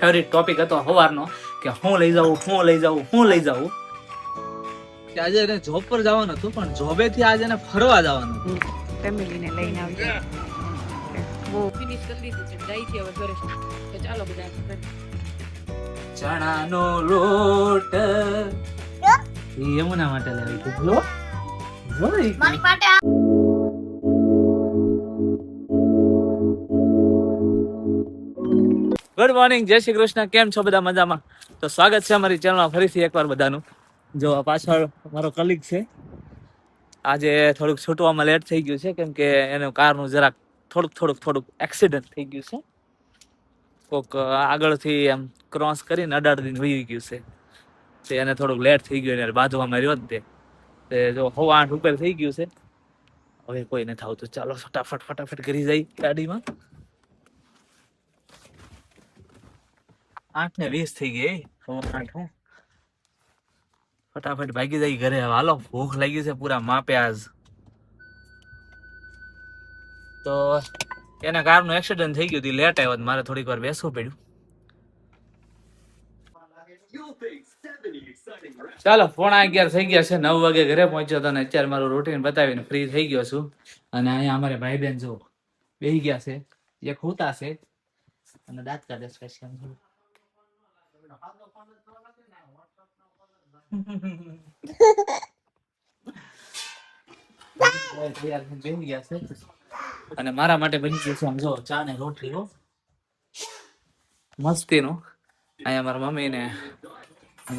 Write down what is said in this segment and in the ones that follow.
Favourite topic હતો સવારનો કે હું લઈ જાઉં. કે આજે એને જોબ પર જવાનું હતું પણ જોબે થી આજે એને ફરવા જવાનું હતું. ફેમિલીને લઈને આવજો. બહુ ફિનિશ કરી દીધું છે. જાય છે હવે ઘરે. તો ચાલો બધા ચણાનો લોટ યમુના માટે લાવી દીધો. મારી માટે ગુડ મોર્નિંગ, જય શ્રી કૃષ્ણ. કેમ છો બધા? મજામાં? તો સ્વાગત છે અમારી ચેનલમાં ફરીથી એકવાર બધાનું. જો આ પાછળ મારો કલીગ છે. આજે થોડુંક છૂટવામાં લેટ થઈ ગયું છે કેમ કે એનું કારનું જરાક થોડુંક એક્સિડન્ટ થઈ ગયું છે. કોક આગળથી એમ ક્રોસ કરીને અડાડીને વહી ગયું છે. તે એને થોડુંક લેટ થઈ ગયું યાર, બાંધવામાં રહ્યો જ તે જો 8:15 ઉપર થઈ ગયું છે. હવે કોઈ નથી આવતું. ચાલો ફટાફટ કરી જાય ગાડીમાં. 8:20 થઈ ગઈ. 8:15 ફટાફટ ભાગી જાય ઘરે. હવે હાલો, ભૂખ લાગી છે પૂરા માપે આજ. તો એના કારનું એક્સિડન્ટ થઈ ગયું હતું, લેટ આવ્યો. મારે થોડીક વાર બેસવું પડ્યું. ચાલો, 11:15 થઈ ગયા છે. 9 વાગે ઘરે પહોંચ્યો હતો અને અત્યારે મારું રૂટીન બતાવીને ફ્રી થઈ ગયો છું. અને અહીંયા અમારે ભાઈ બહેન જો બેસી ગયા છે. એક હોતા છે અને દાંત કાઢે છે. બેસી ગયા છે અને મારા માટે બની ગયું છે આમ જો ચા ને રોટલી. હો મસ્તીનું. અહીંયા મારા મમ્મી ને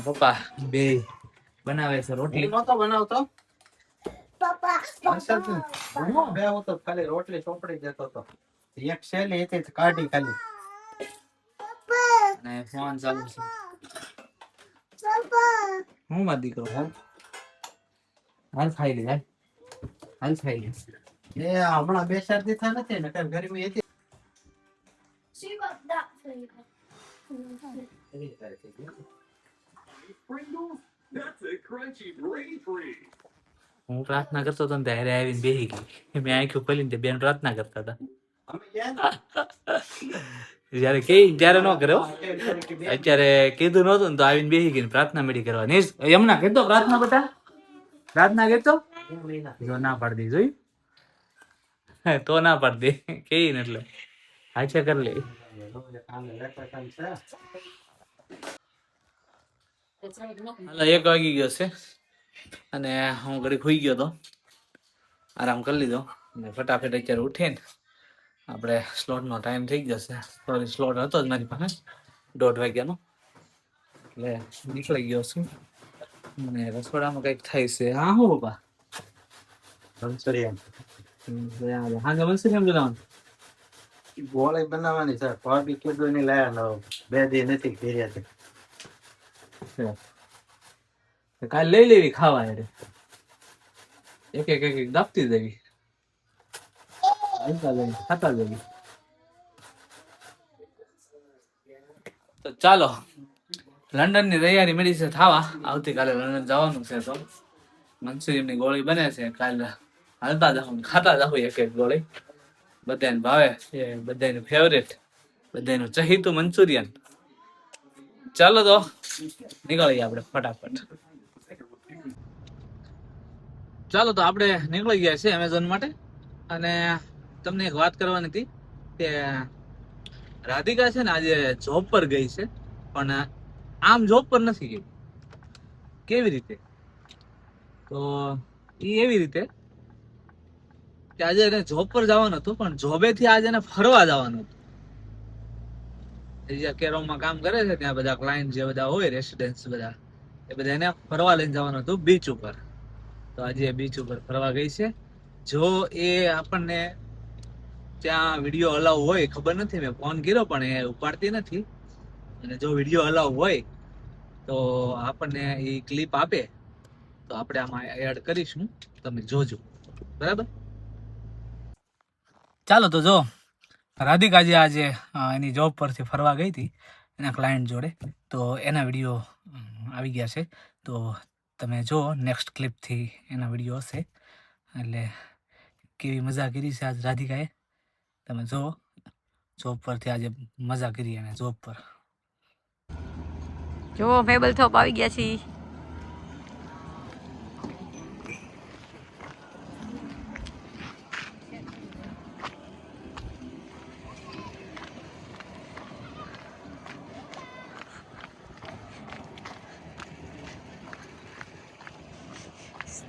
પપ્પા બે બનાવે છે રોટલી. નતો બનાવતો પપ્પા બે હું તો ખાલી રોટલી ચોપડી દેતો હતો. એક શેલી હતી તો કાઢી ખાલી. અને ફોન ચાલુ છે. પપ્પા હું મારો દીકરો હાલ ખાઈ લે. હાલ ખાઈ લે. એ હમણાં બે ચાર દી થયા નથી ને કઈ ગરમી હતી. she got that for you. હું પ્રાર્થના કરતો હતો ને ત્યારે આવીને બેસી ગઈ. મેં આંખો ખોલીને તે બેન પ્રાર્થના કરતા હતા. અમે ગયા જયારે કે ત્યારે ન કર્યો, અત્યારે કીધું નતું ને તો આવીને બેસી ગઈ પ્રાર્થના મેળી કરવા. એમના કહેતો પ્રાર્થના બેટા, પ્રાર્થના કહેતો જો ના પાડી દે. જોઈ તો ના પાડી દે કે ને એટલે હાચે કરી લે. હાલો, 1 વાગી ગયો છે અને હું ઘડી ખોઈ ગયો તો આરામ કરી લીધો અને ફટાફટ અત્યારે ઉઠીને આપણે સ્લોટનો ટાઈમ થઈ ગયો છે. સોરી, સ્લોટ હતો જ મારી પાસે 1:30 વાગ્યાનો, એટલે નીકળી ગયો છું. અને રસોડામાં કંઈક થાય છે. હા હું પપ્પા હા બનશે કેમ બનાવવાનું? ગોળી બનાવવાની છે. ભાભી કીધું ની લાયા બે દી નથી કર્યા છે. કાલે લઈ લેવી ખાવા યાર. એક દાપતી દેવી ખાતા દેવી. તો ચાલો, લંડન ની તૈયારી મળી છે થવા. આવતીકાલે લંડન જવાનું છે તો મંચુરિયન ની ગોળી બને છે. કાલે હાલતા જાઉં ખાતા જાઉં એક ગોળી. બધાને ભાવે છે, બધાનું ફેવરેટ, બધાનું ચહીતું મંચુરિયન. ચાલો તો નીકળીએ આપણે ફટાફટ. ચાલો તો આપણે નીકળી ગયા છે એમેઝોન માટે. અને તમને એક વાત કરવાની હતી કે રાધિકા છે ને આજે જોબ પર ગઈ છે, પણ આમ જોબ પર નથી ગઈ. કેવી રીતે? તો એવી રીતે કે આજે એને જોબ પર જવાનું હતું પણ જોબે થી આજે એને ફરવા જવાનું હતું. જ્યાં કેરોમાં કામ કરે છે ત્યાં બધા ક્લાયન્ટ જે બધા હોય, રેસિડેન્સ બધા, એ બધા એને ફરવા લઈને જવાનું હતું બીચ ઉપર. તો આજે બીચ ઉપર ફરવા ગઈ છે. જો એ આપણને ત્યાં વિડીયો અલાઉ હોય ખબર નથી, મેં ફોન કર્યો પણ એ ઉપાડતી નથી. અને જો વિડીયો અલાઉ હોય તો આપણને એ ક્લિપ આપે તો આપણે આમાં એડ કરીશું, તમે જોજો. બરાબર? ચાલો તો જો રાધિકાજી આજે એની જોબ પરથી ફરવા ગઈ હતી એના ક્લાયન્ટ જોડે, તો એના વિડીયો આવી ગયા છે. તો તમે જો નેક્સ્ટ ક્લિપથી એના વિડીયો હશે. એટલે કેવી મજા કરી છે આજ રાધિકાએ, તમે જો જોબ પરથી આજે મજા કરી એને જોબ પર. જો મેબલ થોપ આવી ગયા છે.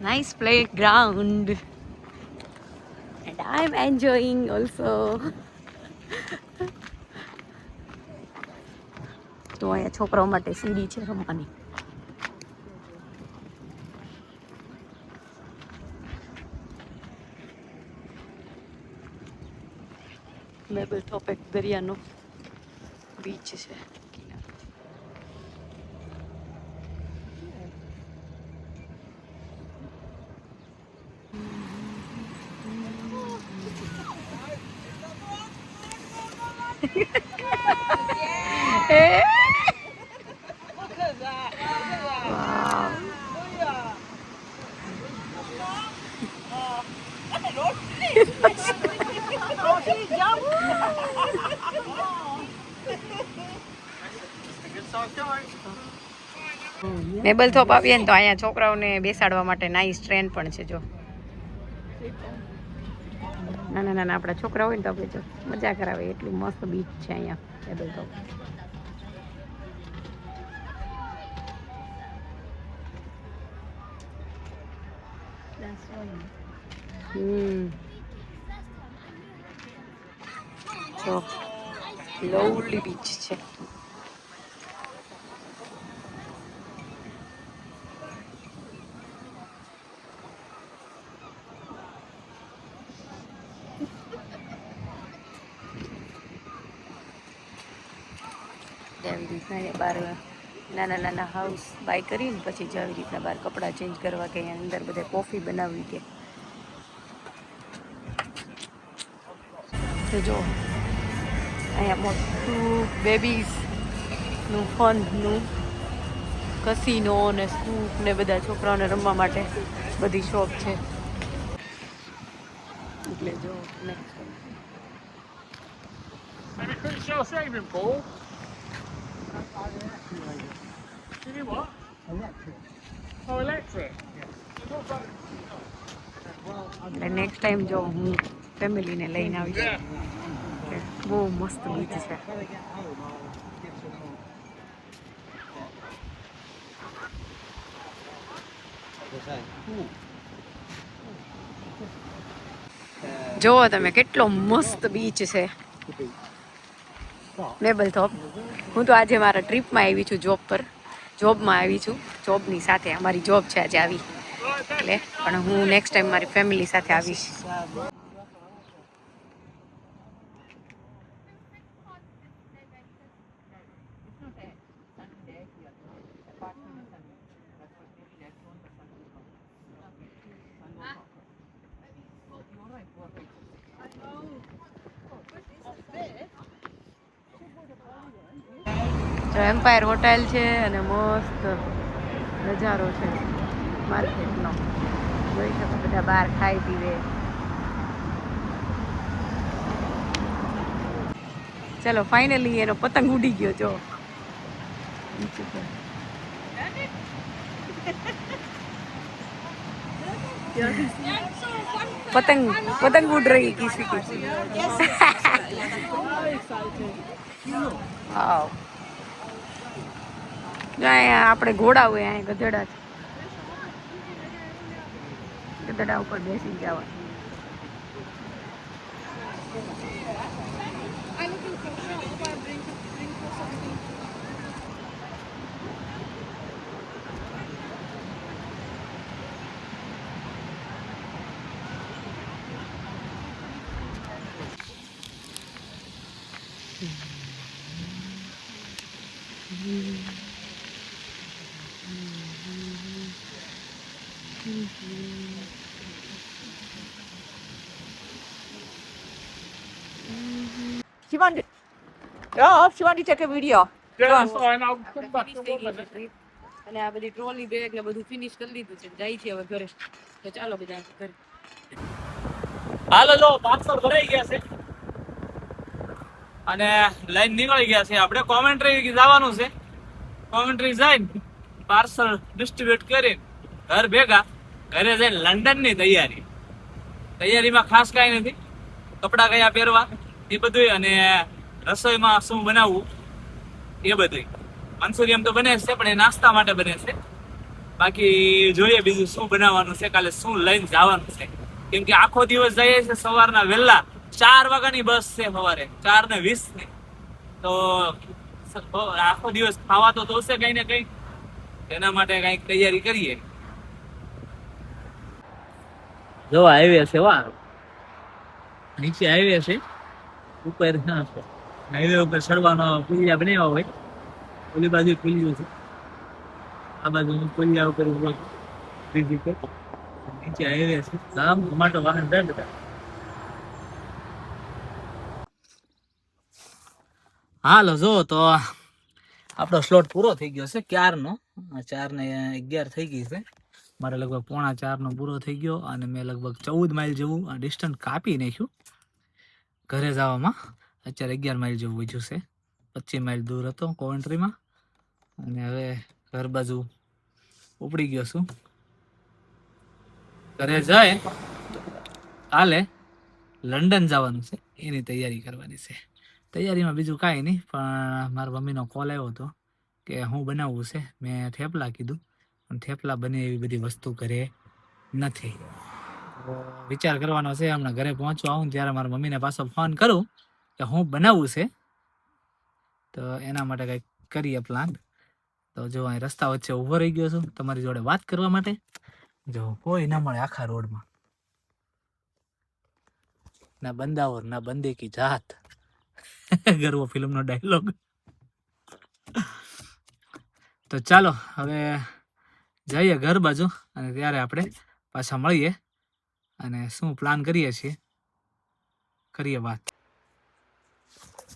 Nice playground and I'm enjoying also. તો અહીંયા છોકરાઓ માટે સીડી છે રમવાની. મેબલ થોપ એક દરિયાનો બીચ છે. મેબલ થોપ આવીએ ને તો અહીંયા છોકરાઓને બેસાડવા માટે નાઈસ ટ્રેન પણ છે. જો નાના નાના આપણા છોકરા હોય ને તો આપણે જો મજા કરાવે એટલું મસ્ત બીચ છે અહીંયા મેબલ થોપ. જો લવલી બીચ છે. આવી રીતના બહાર નાના નાના હાઉસ બાય કરીને પછી જ આવી રીતના બહાર કપડાં ચેન્જ કરવા કે અંદર બધે કોફી બનાવવી કે. તો જો અહીંયા મોટું બેબીઝનું ફનનું કસીનો ને સ્કૂપ ને બધા છોકરાઓને રમવા માટે બધી શોપ છે. એટલે જો એટલે નેક્સ્ટ ટાઈમ જો હું ફેમિલીને લઈને આવીશ. બહુ મસ્ત બીચ છે. જોવો તમે કેટલો મસ્ત બીચ છે મેબલ થોપ. હું તો આજે મારા ટ્રીપમાં આવી છું જોબમાં આવી છું. જોબની સાથે અમારી જોબ છે આજે આવી એટલે પણ હું નેક્સ્ટ ટાઈમ મારી ફેમિલી સાથે આવીશ. એમ્પાયર હોટેલ છે અને મસ્ત નજારો છે માર્કેટનો. જોઈ શકો બધા બહાર ખાઈ પીવે. ચલો ફાઇનલી એનો પતંગ ઉડી ગયો. જો પતંગ ઉડ રહી કિસી કિસી. હા અહીંયા આપણે ઘોડા હોય, અહીંયા ગધેડા છે. ગધેડા ઉપર બેસી જવા. She wanted to take a video. Yeah, that's fine. I'll come back. અને આ બધી ટ્રોલી બેગ ને બધું ફિનિશ કરી લીધું છે. જાય છે હવે ઘરે. તો ચાલો બધા ઘરે. હાલો જો પાર્સલ ભરાઈ ગયા છે અને લાઈન નીકળી ગયા છે. આપણે કોમેન્ટ્રી જવાનું છે કોમેન્ટ્રી જઈને પાર્સલ ડિસ્ટ્રીબ્યુટ કરીને ઘરે જઈને લંડન ની તૈયારીમાં ખાસ કાંઈ નથી. કપડા કયા પહેરવા એ બધું, અને રસોઈમાં શું બનાવવું એ બધું. મંચુરિયમ તો બને છે પણ એ નાસ્તા માટે બને છે. બાકી જોઈએ બીજું શું બનાવવાનું છે, કાલે શું લઈને જવાનું છે. કેમ કે આખો દિવસ જઈએ છે સવારના વહેલા 4 વાગ્યાની બસ છે, સવારે 4:20 ની. તો આખો દિવસ ખાવા તો જોશે કઈ ને કઈ, એના માટે કઈક તૈયારી કરીએ. જો હાઈવે છે, વાહ નીચે હાઈવે છે, ઉપર હાઈવે ઉપર ચડવાનો પુલિયા બનાવ્યા હોય. ઓલી બાજુ પુલિયું છે, આ બાજુ પુલિયા ઉપર બીજી પર નીચે હાઈવે છે. આમ ટમાટો વાહન દંડ. હાલો જો તો આપણો સ્લોટ પૂરો થઈ ગયો છે ક્યારનો. 4:11 થઈ ગઈ છે. મારે લગભગ 3:45 પૂરો થઈ ગયો, અને મેં લગભગ 14 માઇલ જેવું ડિસ્ટન્સ કાપી નાખ્યું ઘરે જવામાં. અત્યારે 11 માઇલ જેવું વધ્યું છે. 25 માઇલ દૂર હતો કોવેન્ટ્રીમાં, અને હવે ઘર બાજુ ઉપડી ગયો છું. ઘરે જાય કાલે લંડન જવાનું છે, એની તૈયારી કરવાની છે. તૈયારીમાં બીજું કાંઈ નહીં, પણ મારા મમ્મીનો કોલ આવ્યો હતો કે હું બનાવવું છે. મેં થેપલા કીધું, પણ થેપલા બને એવી બધી વસ્તુ ઘરે નથી. તો વિચાર કરવાનો છે, હમણાં ઘરે પહોંચવા આવું ત્યારે મારા મમ્મીને પાછો ફોન કરું કે હું બનાવવું છે, તો એના માટે કંઈક કરીએ પ્લાન. તો જો અહીં રસ્તા વચ્ચે ઊભો રહી ગયો છું તમારી જોડે વાત કરવા માટે. જો કોઈ ના મળે આખા રોડમાં, ના બંદાવર ના બંદે કી જાત. ગર્વ ફિલ્મનો ડાયલોગ. તો ચાલો હવે જઈએ ઘર બાજુ, અને ત્યારે આપણે પાછા મળીએ અને શું પ્લાન કરીએ છીએ કરીએ વાત.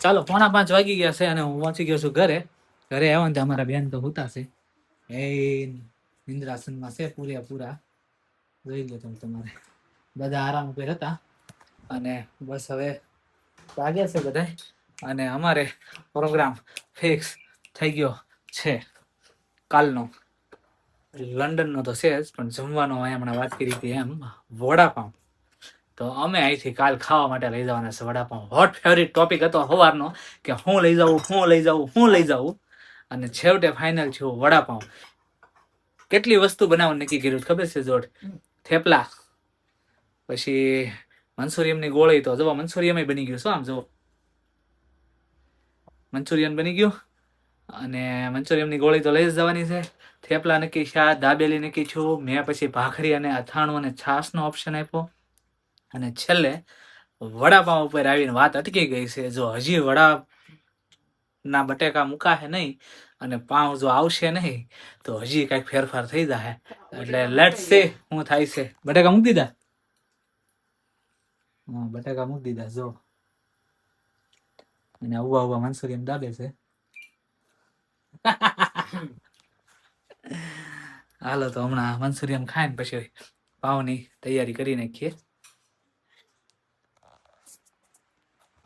ચાલો 4:45 વાગી ગયા છે, અને હું પહોંચી ગયો છું ઘરે. ઘરે આવ્યો ને અમારા બેન તો હુતા છે, એ નિંદ્રાસનમાં છે પૂરા. જોઈ લો તમે, તમારે બધા આરામ ઉપર હતા, અને બસ હવે વાગ્યા છે બધા. અને અમારે પ્રોગ્રામ ફિક્સ થઈ ગયો છે કાલનો. લંડનનો તો છે જ, પણ જમવાનો હમણાં વાત કરી હતી એમ વડાપાઉં. તો અમે અહીંથી કાલ ખાવા માટે લઈ જવાના છે વડાપાઉં. હોટ ફેવરિટ ટોપિક હતો સવારનો કે હું લઈ જાઉં, અને છેવટે ફાઇનલ થયું વડાપાઉં. કેટલી વસ્તુ બનાવવાનું નક્કી કર્યું ખબર છે જોડ? થેપલા, પછી મંચુરિયમની ગોળી. તો જો મંચુરિયમ બની ગયું. શું આમ જો મંચુરિયન બની ગયું, અને મંચુરિયમની ગોળી તો લઈ જ જવાની છે. થેપલા નક્કી છે, દાબેલી નક્કી છું મેં. પછી ભાખરી અને અથાણું અને છાશનો ઓપ્શન આપ્યો, અને છેલ્લે વડાપાઉં ઉપર આવીને વાત અટકી ગઈ છે. જો હજી વડા ના બટેકા મુકાશે નહીં, અને પાઉં જો આવશે નહીં, તો હજી કઈક ફેરફાર થઈ જાય. એટલે લેટ્સ સી શું થાય છે. બટેકા મૂકી દીધા? હા, બટેકા મૂકી દીધા. જો અને ઉવા મંચુરિયન દાબે છે. હાલો તો હમણાં મંચુરિયન ખાઈને પછી પાવની તૈયારી કરી નાખીએ.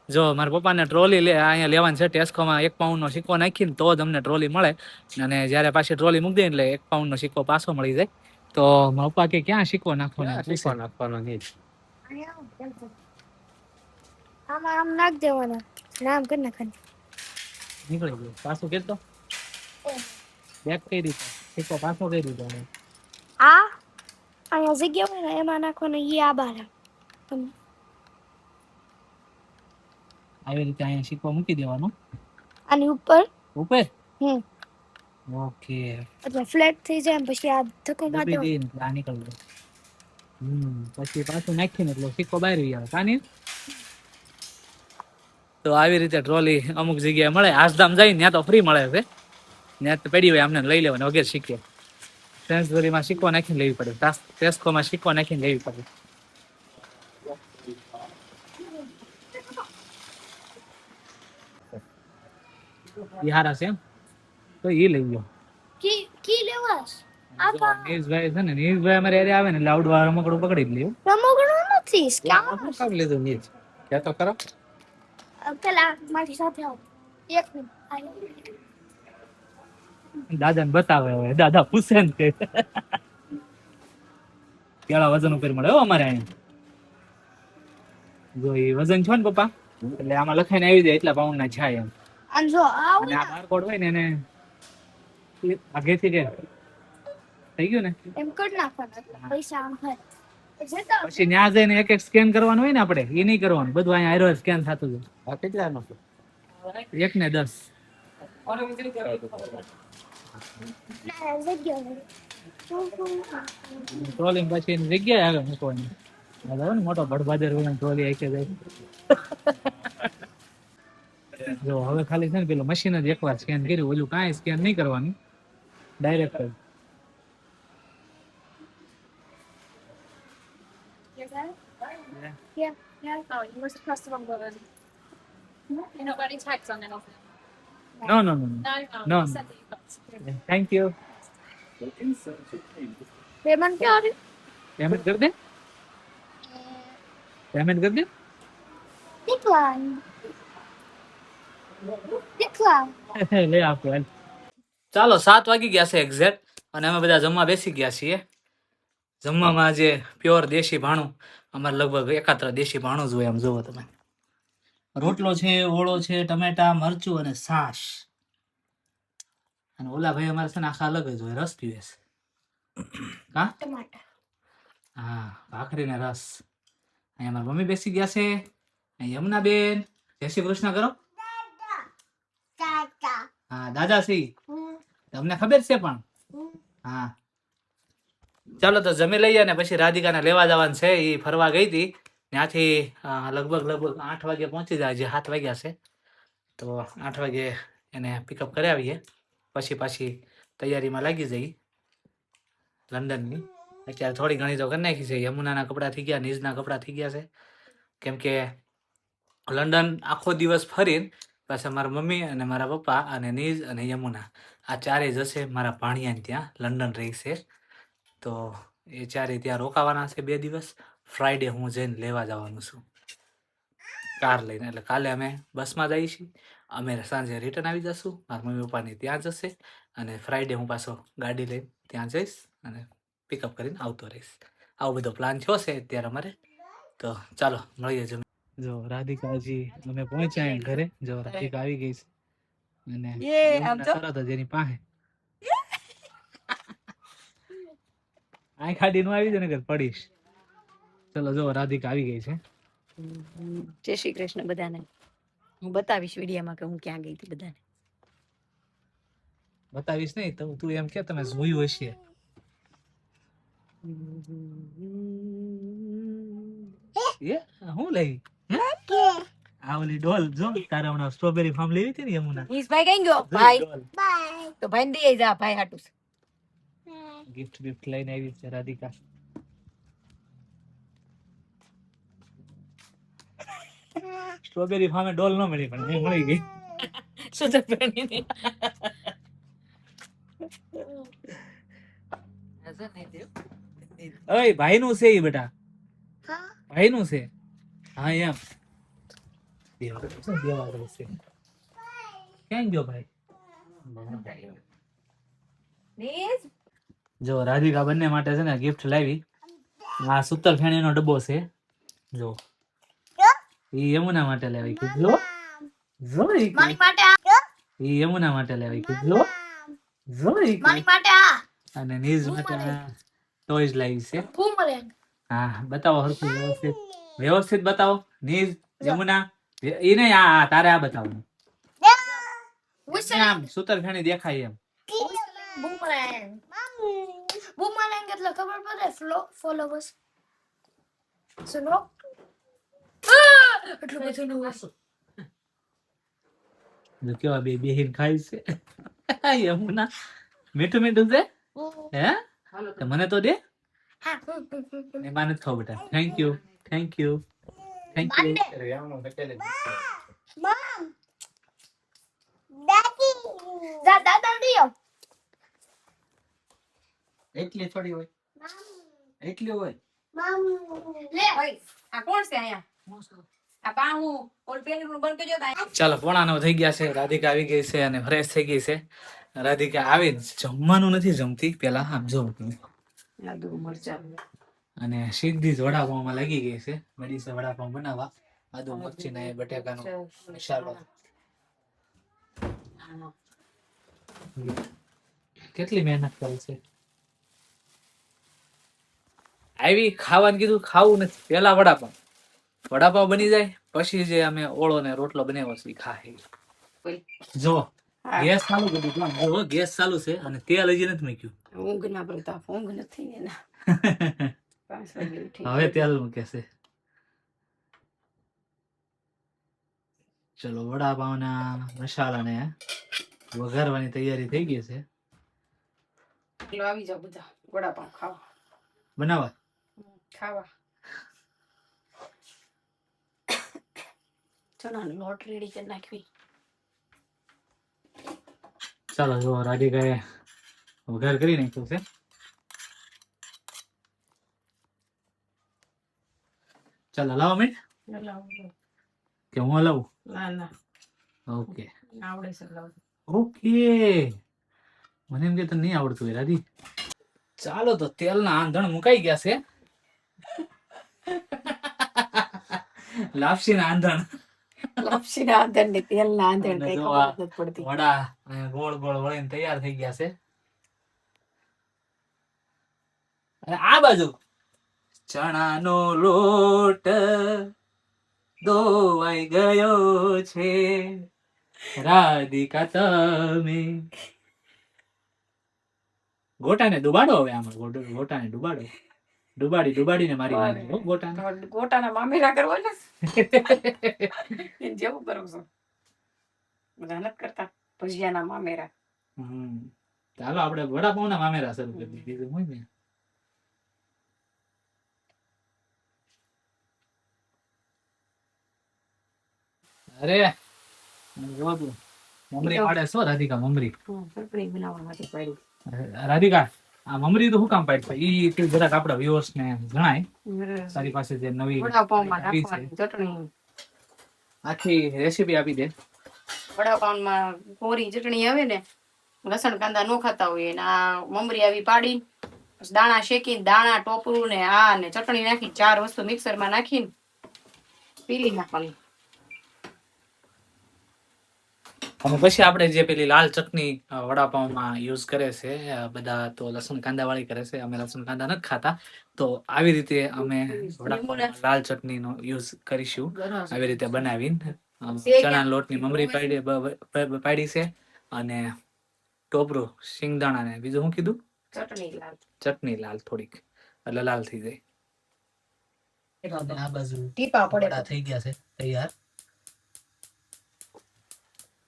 જો મારા પપ્પાને ટ્રોલી અહીંયા લેવાની છે ટેસ્કોમાં. 1 પાઉન્ડનો સિક્કો નાખીને તો જ અમને ટ્રોલી મળે, અને જ્યારે પાછી ટ્રોલી મૂકી દે એટલે 1 પાઉન્ડનો સિક્કો પાછો મળી જાય. તો મારા પપ્પા કે ક્યાં સિક્કો નાખવાનો નહીં. આમ નાખ દેવાના, નામ કરી નાખવાનું. નીકળી ગયો પાછું કેતો બેક કરી દીધો સિક્કો પાછો કરી દીધો. આ અહીંયા જગ્યા હોય ને એમાં નાખવાનું. ઈ આ બાર આવી રીતે અહીંયા સિક્કો મૂકી દેવાનો આની ઉપર. ઓકે, એટલે ફ્લેટ થઈ જાય. પછી આ ધક્કો મારતો આ નીકળી ગયો. પછી પાછું નાખીને એટલે સિક્કો બહાર આવી આવે. કાની તો આવી રીતે ટ્રોલી અમુક જગ્યાએ મળે. આસધામ જાય ત્યાં તો ફ્રી મળે છે, ત્યાં તો પડી હોય અમને લઈ લેવાની વગેરે શીખીએ. ટ્રેન્સબરીમાં સિક્કો નાખીને લેવી પડે, ટેસ્કોમાં સિક્કો નાખીને લેવી પડે. ઈ હારા છે એમ તો ઈ લઈ ગયો. કી લેવાસ નીરજભાઈ છે ને, નીરજભાઈ અમારે એરિયા આવે ને એટલે આવડવા રમકડું પકડી જ લ્યું. રમકડું નથી. કામ લીધું નીચ કે તો કરો. પેલા મારી સાથે આવો. 1 મિનિટ. દાદાને બતાવે હવે દાદા પૂછે ને કે કેળા વજન ઉપર મળે હો અમારે અહીંયા જો એ વજન છે ને પપ્પા એટલે આમાં લખાઈને આવી જાય એટલા પાઉન્ડ ના છે એમ અને જો આવું અને આ બારકોડ હોય ને એને આગેથી કે થઈ ગયું ને એમ કરી નાખવાનું એટલે પૈસા આમ થાય જતા પછી ત્યાં જઈને એક એક સ્કેન કરવાનું હોય ને આપણે એ નહીં કરવાનું બધું અહીંયા આયરો સ્કેન થતું જાય આ કેટલાનો છે? 1 ને 10 ના જગ્યા નહીં. ટ્રોલિંગ પછી એની જગ્યાએ આવે મૂકવાની હવે ને મોટો ભડભાદર હોય ને ટ્રોલી આખે જાય જો હવે ખાલી છે ને પેલું મશીન જ એકવાર સ્કેન કર્યું ઓલું કાંઈ સ્કેન નહીં કરવાનું ડાયરેક્ટ જ Yes, sir? Yeah. Yeah. Oh, you must have pressed the wrong button. You're not got any tags on it, have you? No no no No, No. You said that you've got. Thank you payment ક્યાં આવ્યું? Payment કરી દે payment કરી દે Decline. Decline. લે આપો હાલ. ચાલો 7 વાગી ગયા છે એક્ઝેક્ટ અને અમે બધા જમવા બેસી ગયા છીએ જમવામાં આજે પ્યોર દેશી ભાણું અમારે લગભગ એકાત્ર દેશી ભાણું જ હોય આમ જોવો તમે રોટલો છે ઓળો છે ટમેટા મરચું અને છાશ અને ઓલા ભાઈ અમારે છે ને આખા અલગ જ હોય રસ પીવે છે કા ટમાટર. હા ભાખરી ને રસ અહીંયા અમારી મમ્મી બેસી ગયા છે અહીં યમુનાબેન જય શ્રી કૃષ્ણ કરો હા દાદા શ્રી તમને ખબર છે પણ હા ચાલો તો જમી લઈએ ને પછી રાધિકાને લેવા જવાનું છે એ ફરવા ગઈ હતી ત્યાંથી લગભગ 8 વાગે પહોંચી જાય જે 7 વાગ્યા છે તો 8 વાગે એને પિકઅપ કરી આવીએ પછી પાછી તૈયારીમાં લાગી જઈ લંડનની અત્યારે થોડી ઘણી તો કરી નાખી છે યમુનાના કપડાં થઈ ગયા નીઝના કપડાં થઈ ગયા છે કેમ કે લંડન આખો દિવસ ફરીને પાછા મારા મમ્મી અને મારા પપ્પા અને નીઝ અને યમુના આ ચારેય જશે મારા ભાણિયાને ત્યાં લંડન રહી છે તો એ ચારે ત્યાં રોકાવાના છે 2 દિવસ ફ્રાઈડે હું જઈને લેવા જવાનું છું કાર લઈને એટલે કાલે અમે બસમાં જઈએ છીએ અમે સાંજે રિટર્ન આવી જશું મારા મમ્મી પપ્પાની ત્યાં જશે અને ફ્રાઈડે હું પાછો ગાડી લઈને ત્યાં જઈશ અને પિકઅપ કરીને આવતો રહીશ આવો બધો પ્લાન થયો છે અત્યારે અમારે તો ચાલો મળીએ જમે જો રાધિકાજી અમે પહોંચ્યા ઘરે જો રાધિકા આવી ગઈ છે અને તરત જ એની પાસે આ ખાડી નું આવી જાય ને કે પડીશ ચલો જો રાધિકા આવી ગઈ છે જય શ્રી કૃષ્ણ બધાને હું બતાવીશ વિડીયોમાં કે હું ક્યાં ગઈ હતી બધાને બતાવીશ નહીં તો તું એમ કે તમે જોયું હશે એ હું લઈ આ ઓલી ડોલ જો તારે હમણાં સ્ટ્રોબેરી ફાર્મ લેવી હતી ને યમુના ભાઈ કઈ ગયો ભાઈ Bye. તો ભાઈ દે જા ભાઈ હાટું ગિફ્ટ બિફ્ટ લઈને આવી છે રાધિકા સ્ટ્રોબેરી ફાર્મે ડોલ ન મળી પણ મને મળી ગઈ સુધર પેણી ઓય ભાઈ નું છે ઈ બેટા હા. ભાઈ નું છે હા એમ દેવા શું દેવા દે છે ક્યાં ગયો ભાઈ જો રાધિકા બંને માટે છે ને ગિફ્ટ લાવી આ સુતર ફેણીનો ડબ્બો છે જો ઈ યમુના માટે લેવાઈ કીધું જો ઈ મારી માટે આ. ઈ યમુના માટે લેવાઈ કીધું જો ઈ મારી માટે આ. અને નીઝ માટે ટોયઝ લાવી છે બૂમરેંગ. હા બતાવો હરખું વ્યવસ્થિત વ્યવસ્થિત બતાવો નીઝ યમુના ઈ નહીં આ તારે આ બતાવવાનું આમ સુતર ફેણી દેખાય એમ બૂમરેંગ. બૂમરેંગ એટલે ખબર પડે ફોલોવર્સ સુનો એટલું બધું નું હશે. જો કેવા બે બેહીન ખાય છે યમુના મીઠું મીઠું છે હે તો મને તો દે હા. એ માને જ ખાવ બેટા thank you thank you thank you એમનું બચેલી મમ દાદી જા દાદા દિયો. એટલી થોડી હોય એટલી હોય મમ લે આ કોણ છે અહીંયા આ પા હું ઓલ પેલી બંધ કરજો તા ચાલો 8:45 થઈ ગયા છે રાધિકા આવી ગઈ છે અને ફ્રેશ થઈ ગઈ છે રાધિકા આવે જમવાનું નથી જમતી પેલા આમ જો તમે. આદુ મરચાં અને સીધી જ વડાપાવમાં લાગી ગઈ છે મળી છે વડાપાવ બનાવવા આદુ મરચી ને બટેકાનો મસાલો. કેટલી મહેનત કરી છે આવી ખાવાનું કીધું ખાવું નથી પેલા વડાપાવ બની જાય પછી જે અમે ઓળો ને રોટલો બનાવ્યો છે ઈ ખાય. જો ગેસ ચાલુ કરી દીધો જો ગેસ ચાલુ છે અને તેલ હજી નથી મૂક્યું. ઊંઘ ના પડતા ઊંઘ નથી ને ના 5 વાગે ઉઠી હવે તેલ મૂકે છે. ચલો વડાપાવના મસાલાને વઘારવાની તૈયારી થઈ ગઈ છે. એટલે આવી જાવ બધા વડાપાવ ખાવા બનાવવા ખાવા. ચણાનો લોટ રેડી કરી નાખવી. ચાલો જો રાધિકાએ વઘાર કરી નાખ્યો છે. ચાલો લાવો મીઠ કે હું લાવું? ના ના ઓકે આવડે છે લાવ. ઓકે મને એમ કે તને નહીં આવડતું હોય રાધી. ચાલો તો તેલના આંધણ મુકાઈ ગયા છે. લાપસીના આંધણ લાપસી ના આંધણ ને તેલ ના આંધણ અને કઈ જો ખબર આ નથી પડતી. વડા અહીંયા ગોળ ગોળ વળીને તૈયાર થઈ ગયા છે. અને આ બાજુ ચણાનો લોટ દોવાઈ ગયો છે રાધિકા તમે. ગોટાને ડુબાડો હવે આમાં ગોટાને ડુબાડીને મારી નાખજો ગોટાને. ગોટાના મામેરા કરવા ને જેવું કરો છો બધા નથી કરતા ભજીયાના મામેરા. ચાલો આપણે વડાપાવના મામેરા શરૂ કરી દીધું હોય ને. અરે જોતું મમરી પાડે છો રાધિકા મમરી. ચટણી બનાવવા માટે પાડી. રાધિકા આ મમરી તો શું કામ પાડી ઈ તું જરાક આપણા વ્યુઅર્સ ને જણાય તારી પાસે જે નવી વડાપાવમાં આપી છે નાખવાની ચટણી. આખી રેસીપી આપી દે. વડાપાવમાં કોરી ચટણી આવે ને લસણ કાંદા નો ખાતા હોય ને આ મમરી આવી પાડી દાણા શેકીને દાણા ટોપરું ને આ ને ચટણી નાખી 4 વસ્તુ મિક્સરમાં નાખીને પીલી નાખવાની. અને પછી આપણે જે પેલી લાલ ચટણી વડાપાવમાં યુઝ કરે છે બધા તો લસણ કાંદા વાળી કરે છે. અમે લસણ કાંદા નથી ખાતા તો આવી રીતે અમે વડાપાવમાં લાલ ચટણીનો યુઝ કરીશું. આવી રીતે બનાવીને ચણાના લોટની મમરી પાડી છે અને ટોપરું સિંગદાણા ને બીજું શું કીધું ચટણી લાલ થોડીક એટલે લાલ થઈ જાય. આ બાજુ ટીપા પડે વડા થઈ ગયા છે તૈયાર.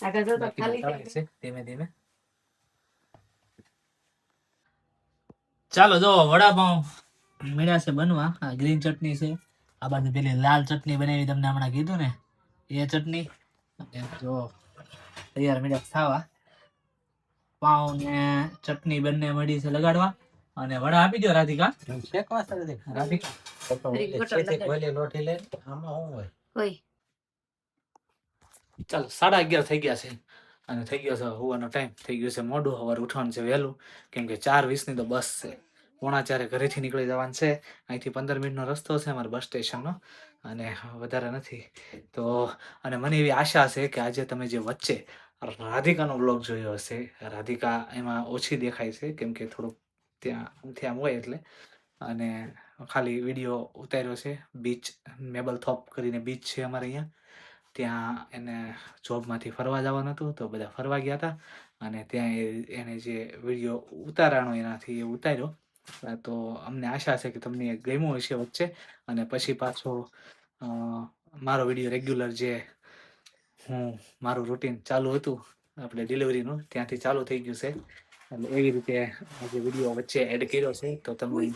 આગળ જો તો બાકી ખાલી તળાય છે ધીમે ધીમે. ચાલો જો વડાપાવ મળ્યા છે બનવા. આ ગ્રીન ચટણી છે આ બાજુ પેલી લાલ ચટણી બનાવી તમને હમણાં કીધું ને એ ચટણી. અને જો તૈયાર મળ્યા ખાવા. પાવ ને ચટણી બંને મળી છે લગાડવા. અને વડા આપી દો રાધિકા. શેકવા છે રાધિકા ઓલી લોટી લે આમાં શું હોય કોઈ ચાલો 11:30 થઈ ગયા છે અને થઈ ગયો છે હોવાનો ટાઈમ. થઈ ગયો છે મોડું. સવારે ઉઠવાનું છે વહેલું કેમ કે 4:20 ની તો બસ છે. 3:45 ઘરેથી નીકળી જવાનું છે. અહીંથી 15 મિનિટનો રસ્તો છે અમારા બસ સ્ટેશનનો અને વધારે નથી. તો અને મને એવી આશા છે કે આજે તમે જે વચ્ચે રાધિકાનો બ્લોગ જોયો હશે. રાધિકા એમાં ઓછી દેખાય છે કેમ કે થોડુંક ત્યાંથી આમ હોય એટલે. અને ખાલી વિડીયો ઉતાર્યો છે બીચ મેબલ થોપ કરીને બીચ છે અમારે અહીંયા. ત્યાં એને જોબમાંથી ફરવા જવાનું હતું તો બધા ફરવા ગયા હતા અને ત્યાં એને જે વિડીયો ઉતારવાનો એનાથી એ ઉતાર્યો. તો અમને આશા છે કે તમને ગમ્યું હશે વચ્ચે. અને પછી પાછો મારો વિડીયો રેગ્યુલર જે મારું રૂટીન ચાલુ હતું આપણે ડિલિવરીનું ત્યાંથી ચાલુ થઈ ગયું છે. એટલે એવી રીતે આજે વિડીયો વચ્ચે એડ કર્યો છે. તો તમને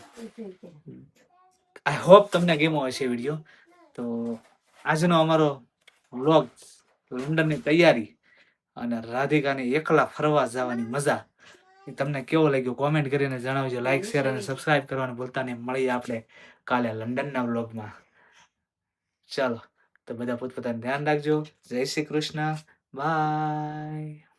આઈ હોપ તમને ગમ્યો હશે વિડીયો. તો આજનો અમારો વ્લોગ લંડનની તૈયારી અને રાધિકાને એકલા ફરવા જવાની મજા એ તમને કેવો લાગ્યો કોમેન્ટ કરીને જણાવજો. લાઈક શેર અને સબસ્ક્રાઇબ કરવાનું ભૂલતા નહીં. મળીએ આપણે કાલે લંડનના વ્લોગમાં. ચાલો તો બધા પોતપોતાનું ધ્યાન રાખજો. જય શ્રી કૃષ્ણ. બાય.